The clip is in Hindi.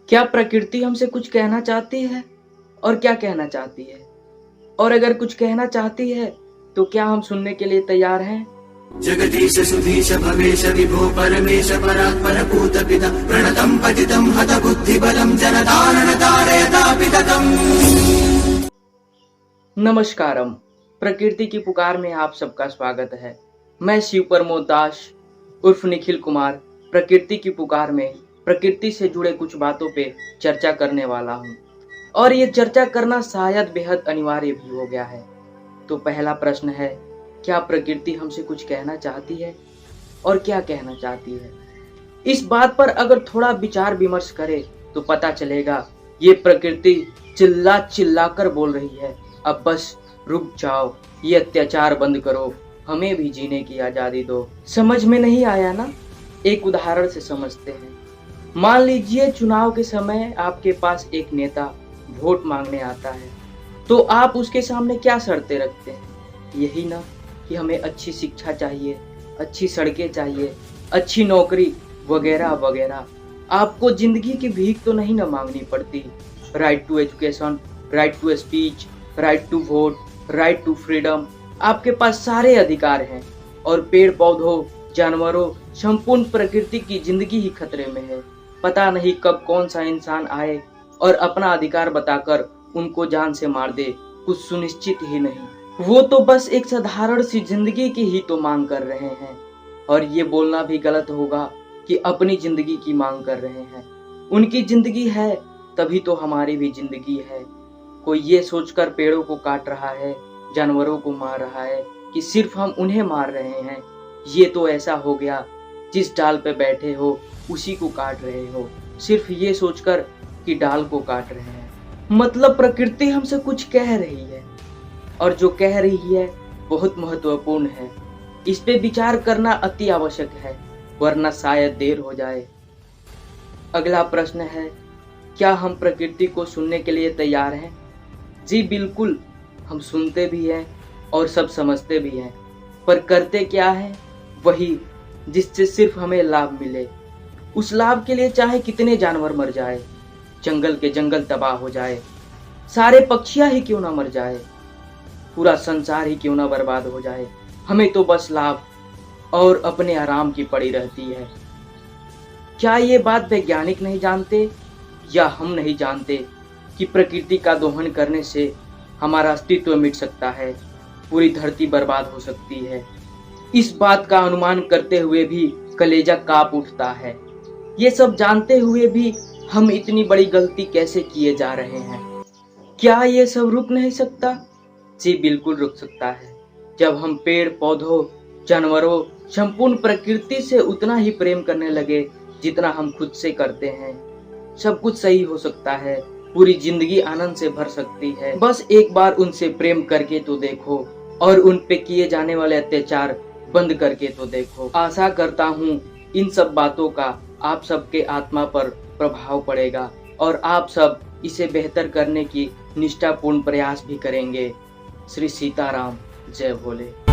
क्या प्रकृति हमसे कुछ कहना चाहती है और क्या कहना चाहती है? और अगर कुछ कहना चाहती है तो क्या हम सुनने के लिए तैयार हैं? जगदीश सुधीश भवेश विभो परमेश परात्पर भूत पिता प्रणतम पतितम हत बुद्धि बलम जनतारण तारयतापिततम। नमस्कारम। प्रकृति की पुकार में आप सबका स्वागत है। मैं शिव प्रमोद दास उर्फ निखिल कुमार प्रकृति की पुकार में प्रकृति से जुड़े कुछ बातों पे चर्चा करने वाला हूँ और ये चर्चा करना शायद बेहद अनिवार्य भी हो गया है। तो पहला प्रश्न है, क्या प्रकृति हमसे कुछ कहना चाहती है और क्या कहना चाहती है? इस बात पर अगर थोड़ा विचार विमर्श करें तो पता चलेगा ये प्रकृति चिल्ला चिल्ला कर बोल रही है, अब बस रुक जाओ, ये अत्याचार बंद करो, हमें भी जीने की आजादी दो। समझ में नहीं आया ना? एक उदाहरण से समझते हैं। मान लीजिए चुनाव के समय आपके पास एक नेता वोट मांगने आता है, तो आप उसके सामने क्या शर्तें रखते हैं? यही ना कि हमें अच्छी शिक्षा चाहिए, अच्छी सड़कें चाहिए, अच्छी नौकरी वगैरह वगैरह। आपको जिंदगी की भीख तो नहीं ना मांगनी पड़ती। Right to education, right to speech, right to vote, right to freedom, आपके पास सारे अधिकार हैं। और पेड़ पौधों, जानवरों, संपूर्ण प्रकृति की जिंदगी ही खतरे में है। पता नहीं कब कौन सा इंसान आए और अपना अधिकार बताकर उनको जान से मार दे, कुछ सुनिश्चित ही नहीं। वो तो बस एक साधारण सी जिंदगी की ही तो मांग कर रहे हैं, और ये बोलना भी गलत होगा कि अपनी जिंदगी की मांग कर रहे हैं। उनकी जिंदगी है तभी तो हमारी भी जिंदगी है। कोई ये सोचकर पेड़ों को काट रहा है, जानवरों को मार रहा है कि सिर्फ हम उन्हें मार रहे हैं। ये तो ऐसा हो गया जिस डाल पे बैठे हो उसी को काट रहे हो, सिर्फ ये सोचकर कि डाल को काट रहे हैं। मतलब प्रकृति हमसे कुछ कह रही है, और जो कह रही है बहुत महत्वपूर्ण है। इस पे विचार करना अति आवश्यक है, वरना शायद देर हो जाए। अगला प्रश्न है, क्या हम प्रकृति को सुनने के लिए तैयार हैं? जी बिल्कुल, हम सुनते भी हैं और सब समझते भी हैं, पर करते क्या है? वही जिससे सिर्फ हमें लाभ मिले। उस लाभ के लिए चाहे कितने जानवर मर जाए, जंगल के जंगल तबाह हो जाए, सारे पक्षियां ही क्यों ना मर जाए, पूरा संसार ही क्यों ना बर्बाद हो जाए, हमें तो बस लाभ और अपने आराम की पड़ी रहती है। क्या ये बात वैज्ञानिक नहीं जानते या हम नहीं जानते कि प्रकृति का दोहन करने से हमारा अस्तित्व मिट सकता है, पूरी धरती बर्बाद हो सकती है? इस बात का अनुमान करते हुए भी कलेजा कांप उठता है। ये सब जानते हुए भी हम इतनी बड़ी गलती कैसे किए जा रहे हैं? क्या ये सब रुक नहीं सकता? जी बिल्कुल रुक सकता है। जब हम पेड़ पौधों, जानवरों, संपूर्ण प्रकृति से उतना ही प्रेम करने लगे जितना हम खुद से करते हैं, सब कुछ सही हो सकता है, पूरी जिंदगी आनंद से भर सकती है। बस एक बार उनसे प्रेम करके तो देखो और उन पे किए जाने वाले अत्याचार बंद करके तो देखो। आशा करता हूँ इन सब बातों का आप सबके आत्मा पर प्रभाव पड़ेगा और आप सब इसे बेहतर करने की निष्ठापूर्ण प्रयास भी करेंगे। श्री सीताराम, जय भोले।